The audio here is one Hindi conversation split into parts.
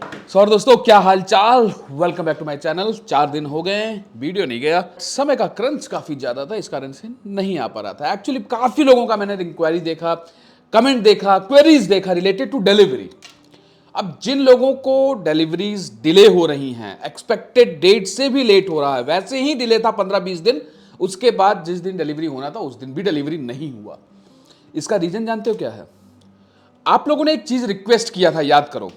और दोस्तों क्या हाल चाल, welcome back to my channel. 4 दिन हो गए वीडियो नहीं गया, समय का क्रंच काफी ज्यादा था, इस कारण से नहीं आ पा रहा था। एक्चुअली काफी लोगों का मैंने इंक्वायरी देखा, कमेंट देखा, क्वेरीज देखा रिलेटेड टू डिलीवरी। अब जिन लोगों को डिलीवरीज डिले हो रही हैं, एक्सपेक्टेड डेट से भी लेट हो रहा है, वैसे ही डिले था 15-20 दिन, उसके बाद जिस दिन डिलीवरी होना था उस दिन भी डिलीवरी नहीं हुआ। इसका रीजन जानते हो क्या है? आप लोगों ने एक चीज रिक्वेस्ट किया था, याद करो,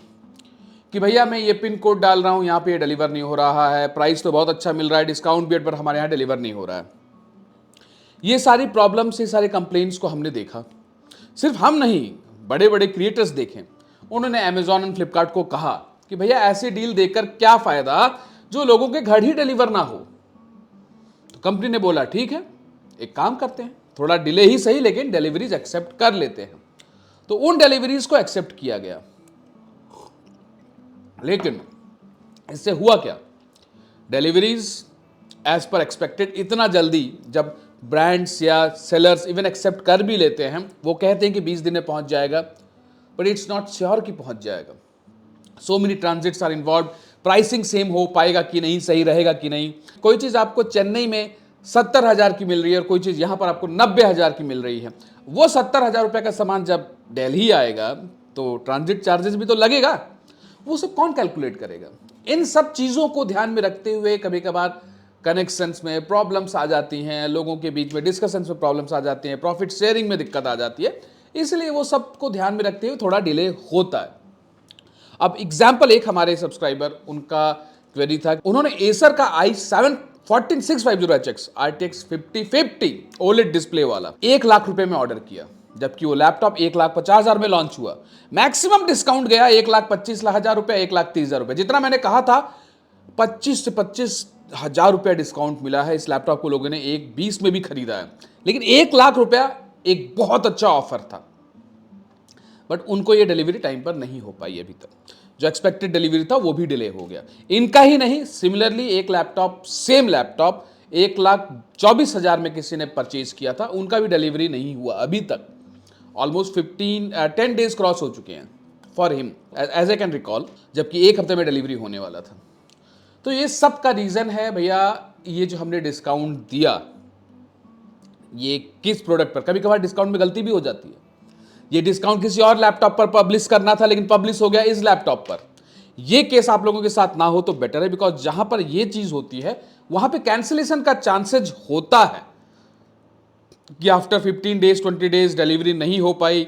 कि भैया मैं ये पिन कोड डाल रहा हूं, यहां पे ये डिलीवर नहीं हो रहा है, प्राइस तो बहुत अच्छा मिल रहा है, डिस्काउंट भी, पर हमारे यहां डिलीवर नहीं हो रहा है। ये सारी प्रॉब्लम्स, ये सारे कंप्लेंट्स को हमने देखा। सिर्फ हम नहीं, बड़े बड़े क्रिएटर्स देखें, उन्होंने अमेजॉन एंड फ्लिपकार्ट को कहा कि भैया ऐसे डील देकर क्या फायदा जो लोगों के घर ही डिलीवर ना हो। तो कंपनी ने बोला ठीक है, एक काम करते हैं, थोड़ा डिले ही सही लेकिन डिलीवरीज एक्सेप्ट कर लेते हैं। तो उन डिलीवरीज को एक्सेप्ट किया गया। लेकिन इससे हुआ क्या? डिलीवरीज एज पर एक्सपेक्टेड इतना जल्दी, जब ब्रांड्स या सेलर्स इवन एक्सेप्ट कर भी लेते हैं, वो कहते हैं कि 20 दिन में पहुंच जाएगा, बट इट्स नॉट श्योर कि पहुंच जाएगा। So many transits are involve, pricing same हो पाएगा कि नहीं, सही रहेगा कि नहीं। कोई चीज़ आपको चेन्नई में 70,000 की मिल रही है और कोई चीज़ यहाँ पर आपको 90,000 की मिल रही है। वो 70,000 रुपये का सामान जब दिल्ली आएगा तो ट्रांजिट चार्जेस भी तो लगेगा, वो सब कौन कैलकुलेट करेगा? इन सब चीज़ों को ध्यान में रखते हुए कभी कभार कनेक्शंस में प्रॉब्लम्स आ जाती हैं, लोगों के बीच में डिस्कशंस में प्रॉब्लम्स आ जाती हैं, प्रॉफिट शेयरिंग में दिक्कत आ जाती है, इसलिए वो सबको ध्यान में रखते हुए थोड़ा डिले होता है। अब एग्जाम्पल, एक हमारे सब्सक्राइबर, उनका क्वेरी था, उन्होंने एसर का i7 14650HX RTX 5050 OLED display वाला 1 लाख रुपए में ऑर्डर किया, जबकि वो लैपटॉप 1,50,000 में लॉन्च हुआ। मैक्सिमम डिस्काउंट गया 1,25,000 रुपए, 1,30,000 रुपए, जितना मैंने कहा था 25 से 25,000 रुपया डिस्काउंट मिला है। इस लैपटॉप को लोगों ने 1,20 में भी खरीदा है, लेकिन 1 लाख रुपया एक बहुत अच्छा ऑफर था। बट उनको ये डिलीवरी टाइम पर नहीं हो पाई अभी तक। जो एक्सपेक्टेड डिलीवरी था वो भी डिले हो गया। इनका ही नहीं, सिमिलरली एक लैपटॉप, सेम लैपटॉप 1,24,000 में किसी ने परचेज किया था, उनका भी डिलीवरी नहीं हुआ अभी तक। ऑलमोस्ट 10 डेज क्रॉस हो चुके हैं for him, as I can recall, जबकि 1 हफ्ते में डिलीवरी होने वाला था। तो ये सब का रीजन है भैया, ये जो हमने डिस्काउंट दिया, ये किस प्रोडक्ट पर, कभी कभार डिस्काउंट में गलती भी हो जाती है। ये डिस्काउंट किसी और लैपटॉप पर पब्लिश करना था, लेकिन पब्लिश हो गया इस लैपटॉप पर। ये केस आप लोगों के साथ ना हो तो बेटर है, बिकॉज जहां पर ये चीज होती है वहां पे कैंसिलेशन का चांसेज होता है कि आफ्टर 15 डेज 20 डेज डिलीवरी नहीं हो पाई,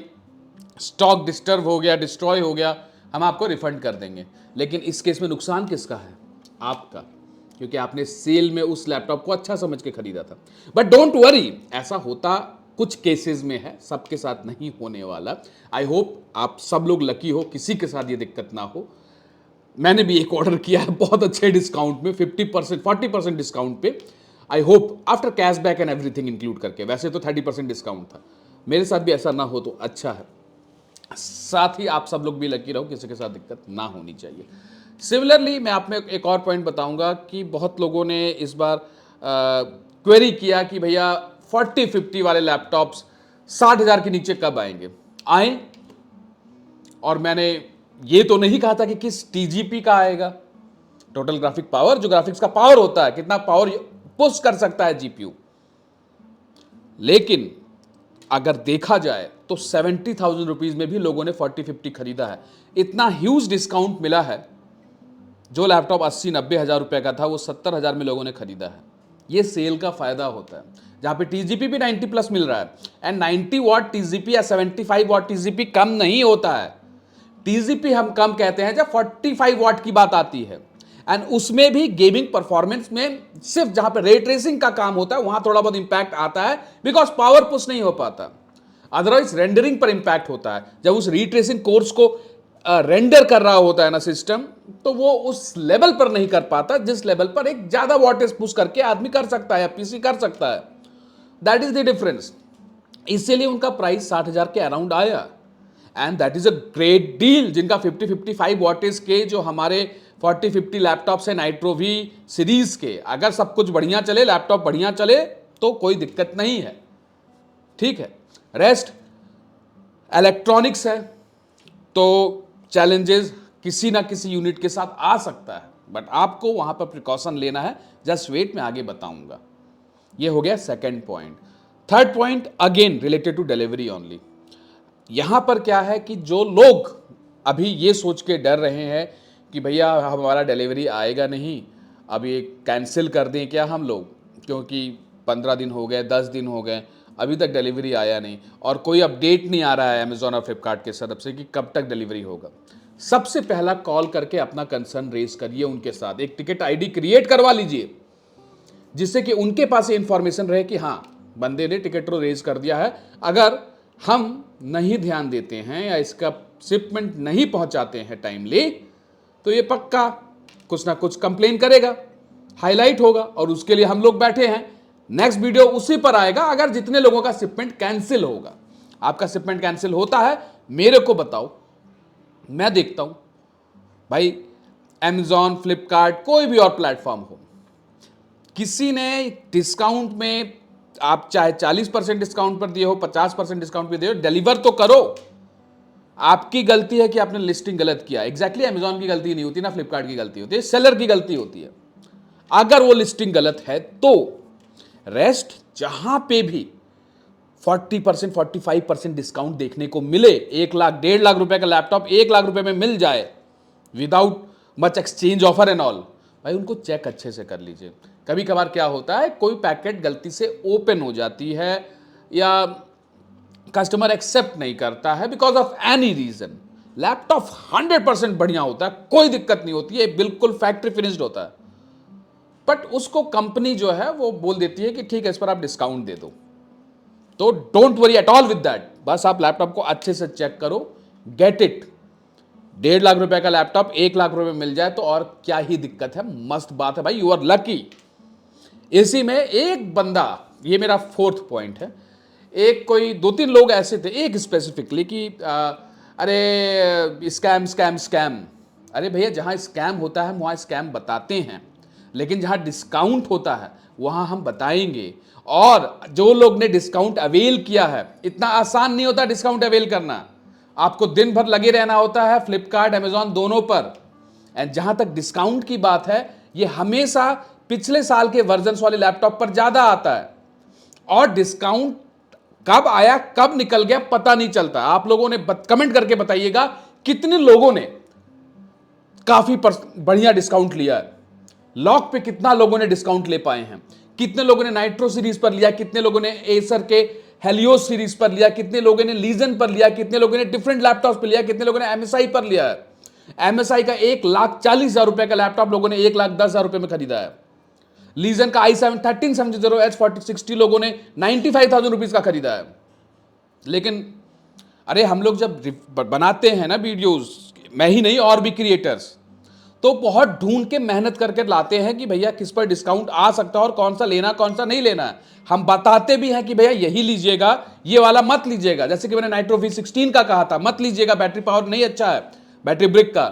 स्टॉक डिस्टर्ब हो गया, डिस्ट्रॉय हो गया, हम आपको रिफंड कर देंगे। लेकिन इस केस में नुकसान किसका है? आपका, क्योंकि आपने सेल में उस लैपटॉप को अच्छा समझ के खरीदा था। बट डोंट वरी, ऐसा होता कुछ केसेस में है, सबके साथ नहीं होने वाला। आई होप आप सब लोग लकी हो, किसी के साथ ये दिक्कत ना हो। मैंने भी एक ऑर्डर किया है बहुत अच्छे डिस्काउंट में, 50% 40% डिस्काउंट पे। I hope after cashback and everything include करके, वैसे तो 30% डिस्काउंट था। मेरे साथ भी ऐसा ना हो तो अच्छा है। साथ ही आप सब लोग भी लकी रहो, किसी के साथ दिक्कत ना होनी चाहिए। सिमिलरली मैं आप में एक और पॉइंट बताऊंगा कि बहुत लोगों ने इस बार क्वेरी किया कि भैया 4050 वाले लैपटॉप्स 60,000 के नीचे कब आएंगे? आए, और मैंने ये तो नहीं कहा था कि किस टीजीपी का आएगा, टोटल ग्राफिक पावर, जो ग्राफिक्स का पावर होता है, कितना पावर पुश कर सकता है जीपीयू। लेकिन अगर देखा जाए तो 70,000 रुपीज में भी लोगों ने 4050 खरीदा है। इतना ह्यूज डिस्काउंट मिला है। जो लैपटॉप 80-90 हज़ार रुपए का था वो 70,000 में लोगों ने खरीदा है। ये सेल का फायदा होता है, जहां पे टीजीपी भी 90 प्लस मिल रहा है। एंड 90 वॉट टीजीपी या 75 वॉट टीजीपी कम नहीं होता है। टीजीपी हम कम कहते हैं जब 45 वॉट की बात आती है, एंड उसमें भी गेमिंग परफॉर्मेंस में सिर्फ जहां पे रे ट्रेसिंग का काम होता है वहां थोड़ा बहुत इंपैक्ट आता है, बिकॉज पावर पुश नहीं हो पाता। अदरवाइज रेंडरिंग पर इंपैक्ट होता है। जब उस रीट्रेसिंग कोर्स को रेंडर कर रहा होता है ना सिस्टम, तो वो उस लेवल पर नहीं कर पाता जिस लेवल पर एक ज्यादा वॉटेज पुश करके आदमी कर सकता है या पीसी कर सकता है। That is the difference. इसीलिए उनका प्राइस 60,000 के अराउंड आया, and that is a great deal. जिनका 50-55 वॉटेज के जो हमारे 4050 लैपटॉप्स है नाइट्रो वी सीरीज के, अगर सब कुछ बढ़िया चले, लैपटॉप बढ़िया चले, तो कोई दिक्कत नहीं है, ठीक है। रेस्ट इलेक्ट्रॉनिक्स है तो चैलेंजेस किसी ना किसी यूनिट के साथ आ सकता है, बट आपको वहां पर प्रिकॉशन लेना है। जस्ट वेट, मैं आगे बताऊंगा। ये हो गया second point. Third point again related to delivery only. यहां पर क्या है कि जो लोग अभी ये सोच के डर रहे हैं कि भैया हमारा डिलीवरी आएगा नहीं, अब ये कैंसिल कर दें क्या हम लोग, क्योंकि 15 दिन हो गए, 10 दिन हो गए, अभी तक डिलीवरी आया नहीं और कोई अपडेट नहीं आ रहा है अमेजोन और फ्लिपकार्ट के तरफ से कि कब तक डिलीवरी होगा। सबसे पहला कॉल करके अपना कंसर्न रेज करिए उनके साथ, एक टिकट आईडी क्रिएट करवा लीजिए जिससे कि उनके पास इंफॉर्मेशन रहे कि हाँ बंदे ने टिकट तो रेज कर दिया है, अगर हम नहीं ध्यान देते हैं या इसका शिपमेंट नहीं पहुंचाते हैं टाइमली तो ये पक्का कुछ ना कुछ कंप्लेन करेगा, हाईलाइट होगा, और उसके लिए हम लोग बैठे हैं। नेक्स्ट वीडियो उसी पर आएगा अगर जितने लोगों का शिपमेंट कैंसिल होगा। आपका शिपमेंट कैंसिल होता है, मेरे को बताओ, मैं देखता हूं भाई Amazon, फ्लिपकार्ट, कोई भी और प्लेटफॉर्म हो, किसी ने डिस्काउंट में आप चाहे 40% डिस्काउंट पर दिए हो, 50% डिस्काउंट पर दिए हो, डिलीवर तो करो। आपकी गलती है कि आपने लिस्टिंग गलत किया। एग्जैक्टली Amazon की गलती नहीं होती ना, फ्लिपकार्ट की गलती होती है, सेलर की गलती होती है। अगर वो लिस्टिंग गलत है तो रेस्ट जहां पे भी 40%, 45% डिस्काउंट देखने को मिले, 1 लाख, 1.5 लाख रुपए का लैपटॉप 1 लाख रुपए में मिल जाए without much exchange offer and all, भाई उनको चेक अच्छे से कर लीजिए। कभी कभार क्या होता है, कोई पैकेट गलती से ओपन हो जाती है या कस्टमर एक्सेप्ट नहीं करता है because of any reason. Laptop 100% बढ़िया होता है, कोई दिक्कत नहीं होती है, बिल्कुल फैक्ट्री फिनिश्ड होता है, बट उसको कंपनी जो है वो बोल देती है कि ठीक है इस पर आप डिस्काउंट दे दो। तो don't worry at all with that, बस आप लैपटॉप को अच्छे से चेक करो, गेट इट। 1.5 लाख रुपए का लैपटॉप 1 लाख रुपए में मिल जाए तो और क्या ही दिक्कत है, मस्त बात है भाई, यू आर लकी। इसी में एक बंदा, ये मेरा फोर्थ पॉइंट है, एक कोई 2-3 लोग ऐसे थे, एक स्पेसिफिकली कि अरे स्कैम स्कैम स्कैम। अरे भैया जहां स्कैम होता है वहां स्कैम बताते हैं, लेकिन जहां डिस्काउंट होता है वहां हम बताएंगे। और जो लोग ने डिस्काउंट अवेल किया है, इतना आसान नहीं होता डिस्काउंट अवेल करना, आपको दिन भर लगे रहना होता है फ्लिपकार्ट, अमेजॉन दोनों पर। एंड जहां तक डिस्काउंट की बात है, ये हमेशा पिछले साल के वर्जन वाले लैपटॉप पर ज्यादा आता है, और डिस्काउंट कब आया कब निकल गया पता नहीं चलता। आप लोगों ने कमेंट करके बताइएगा कितने लोगों ने काफी बढ़िया डिस्काउंट लिया है, लॉक पे कितना लोगों ने डिस्काउंट ले पाए हैं, कितने लोगों ने नाइट्रो सीरीज पर लिया, कितने लोगों ने एसर के हेलियोस सीरीज पर लिया, कितने लोगों ने लीजन पर लिया, कितने लोगों ने डिफरेंट लैपटॉप पर लिया, कितने लोगों ने एमएसआई पर लिया है। एमएसआई का 1,40,000 रुपए का लैपटॉप लोगों ने 1,10,000 रुपए में खरीदा है। लीजन का i7 1370 H4060 लोगों ने 95,000 रुपीज का खरीदा है। लेकिन अरे हम लोग जब बनाते हैं ना वीडियोस, मैं ही नहीं और भी क्रिएटर्स, तो बहुत ढूंढ के मेहनत करके लाते हैं कि भैया किस पर डिस्काउंट आ सकता है और कौन सा लेना कौन सा नहीं लेना है। हम बताते भी हैं कि भैया यही लीजिएगा, ये वाला मत लीजिएगा। जैसे कि मैंने नाइट्रो V16 का कहा था, मत लीजिएगा, बैटरी पावर नहीं अच्छा है, बैटरी ब्रिक का।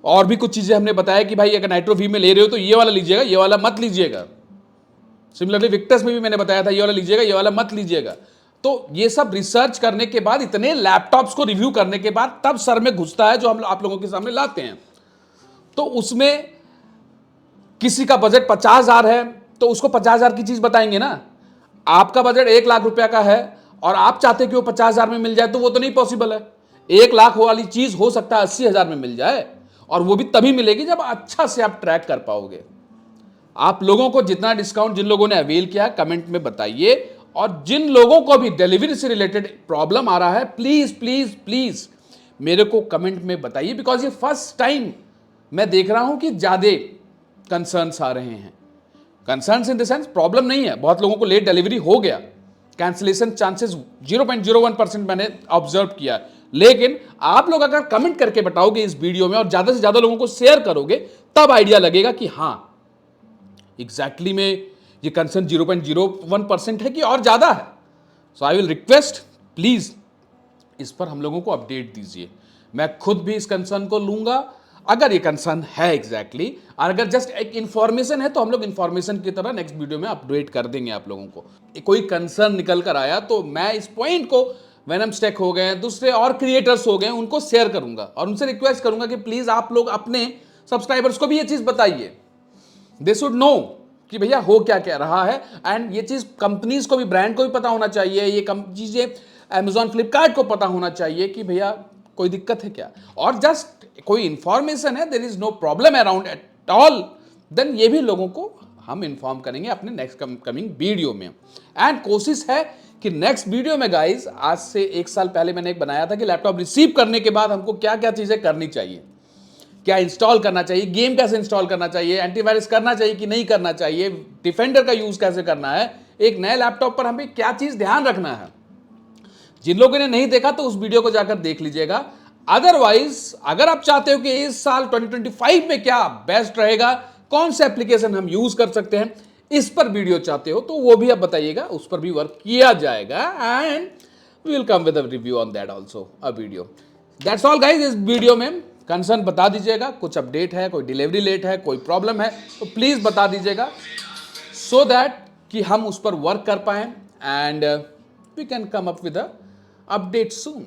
और भी कुछ चीजें हमने बताया कि भाई अगर नाइट्रो V में ले रहे हो तो ये वाला लीजिएगा, ये वाला मत लीजिएगा। सिमिलरली विक्टस में भी मैंने बताया था ये वाला लीजिएगा, ये वाला मत लीजिएगा। तो ये सब रिसर्च करने के बाद, इतने लैपटॉप्स को रिव्यू करने के बाद तब सर में घुसता है जो हम आप लोगों के सामने लाते हैं। तो उसमें किसी का बजट 50,000 है तो उसको 50,000 की चीज बताएंगे ना। आपका बजट 1 लाख रुपया का है और आप चाहते कि वो 50,000 में मिल जाए, तो वो तो नहीं पॉसिबल है। 1 लाख वाली चीज हो सकता है 80,000 में मिल जाए, और वो भी तभी मिलेगी जब अच्छा से आप ट्रैक कर पाओगे। आप लोगों को जितना डिस्काउंट जिन लोगों ने अवेल किया कमेंट में बताइए, और जिन लोगों को भी डिलीवरी से रिलेटेड प्रॉब्लम आ रहा है प्लीज प्लीज प्लीज मेरे को कमेंट में बताइए, बिकॉज ये फर्स्ट टाइम मैं देख रहा हूं कि ज्यादा कंसर्न्स आ रहे हैं। Concerns in the sense problem नहीं है, बहुत लोगों को लेट डिलीवरी हो गया, कैंसिलेशन चांसेस 0.01% मैंने ऑब्जर्व किया, लेकिन आप लोग अगर कमेंट करके बताओगे इस वीडियो में और ज्यादा से ज्यादा लोगों को शेयर करोगे, तब आइडिया लगेगा कि हाँ एग्जैक्टली में ये कंसर्न 0.01% है कि और ज्यादा है। सो आई विल रिक्वेस्ट प्लीज इस पर हम लोगों को अपडेट दीजिए। मैं खुद भी इस कंसर्न को लूंगा अगर ये कंसर्न है एग्जैक्टली, और अगर जस्ट एक इंफॉर्मेशन है तो हम लोग इंफॉर्मेशन की तरह नेक्स्ट वीडियो में अपडेट कर देंगे आप लोगों को। कोई कंसर्न निकल कर आया तो मैं इस पॉइंट को वेनम स्टेक हो गए, दूसरे और क्रिएटर्स हो गए, उनको शेयर करूंगा और उनसे रिक्वेस्ट करूंगा कि प्लीज आप लोग अपने सब्सक्राइबर्स को भी ये चीज बताइए। दे शुड नो कि भैया हो क्या क्या रहा है। एंड ये चीज कंपनीज को भी, ब्रांड को भी पता होना चाहिए, ये चीजें अमेजॉन फ्लिपकार्ट को पता होना चाहिए कि भैया कोई दिक्कत है क्या, और जस्ट कोई इंफॉर्मेशन है, there is no problem around at all, then ये भी लोगों को हम इन्फॉर्म करेंगे अपने नेक्स्ट कमिंग वीडियो में। एंड कोशिश है कि नेक्स्ट वीडियो में गाइज, आज से 1 साल पहले मैंने एक बनाया था कि लैपटॉप रिसीव करने के बाद हमको क्या क्या चीजें करनी चाहिए, क्या इंस्टॉल करना चाहिए, गेम कैसे इंस्टॉल करना चाहिए, एंटीवायरस करना चाहिए कि नहीं करना चाहिए, डिफेंडर का यूज कैसे करना है, एक नए लैपटॉप पर हमें क्या चीज ध्यान रखना है। जिन लोगों ने नहीं देखा तो उस वीडियो को जाकर देख लीजिएगा। अदरवाइज अगर आप चाहते हो कि इस साल 2025 में क्या बेस्ट रहेगा, कौन से एप्लीकेशन हम यूज कर सकते हैं, इस पर वीडियो चाहते हो तो वो भी आप बताइएगा, उस पर भी वर्क किया जाएगा and we will come with a review on that also, a video. That's all guys. इस वीडियो में कंसर्न बता दीजिएगा, कुछ अपडेट है, कोई डिलीवरी लेट है, कोई प्रॉब्लम है तो प्लीज बता दीजिएगा, सो दैट कि हम उस पर वर्क कर पाए and we can come up with a update soon.